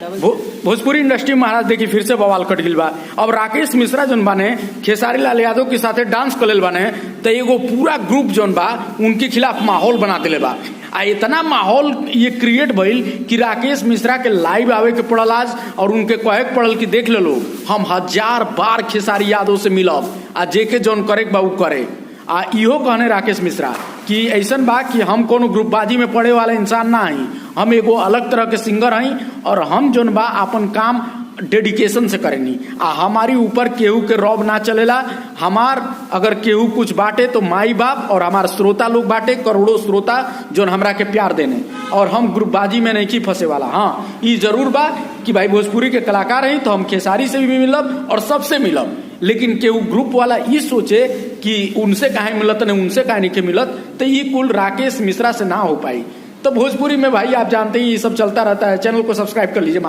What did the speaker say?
Bhojpuri industry में महाराज देखी फिर से बवाल कट गिल बा। अब राकेश मिश्रा जोन बाने खेसारी लाल यादव के साथे डांस करेल बाने तो एगो पूरा ग्रुप जोन बा उनके खिलाफ माहौल बना दिले बा। आ इतना माहौल ये क्रिएट भइल कि राकेश मिश्रा के लाइव आवे के पड़ल आज और उनके कहे के पड़ल कि देख ले लो हम 1000 बार खेसारी यादव से मिलब आ जेके जोन करे बा उ करे। आ इहो कहने राकेश मिश्रा कि ऐसन बा कि हम कोनो ग्रुपबाजी में पड़े वाला इंसान ना हई, हम एगो अलग तरह के सिंगर हई और हम जोन बा अपन काम डेडिकेशन से करेनी। आ हमारी ऊपर केहू के रौब ना चलेला। हमार अगर केहू कुछ बाटे तो माई बाप और हमार श्रोता लोग बाटे, करोड़ों श्रोता जोन हमरा के प्यार देने, और हम ग्रुपबाजी में नहीं की फंसे वाला। हाँ ये जरूर बा कि भाई भोजपुरी के कलाकार हैं तो हम खेसारी से भी मिलब और सबसे मिलब, लेकिन केहू ग्रुप वाला ये सोचे कि उनसे काहे मिलत नहीं उनसे काहे नहीं मिलत, तो ये कुल राकेश मिश्रा से ना हो पाई। तो भोजपुरी में भाई आप जानते ही ये सब चलता रहता है। चैनल को सब्सक्राइब कर लीजिए।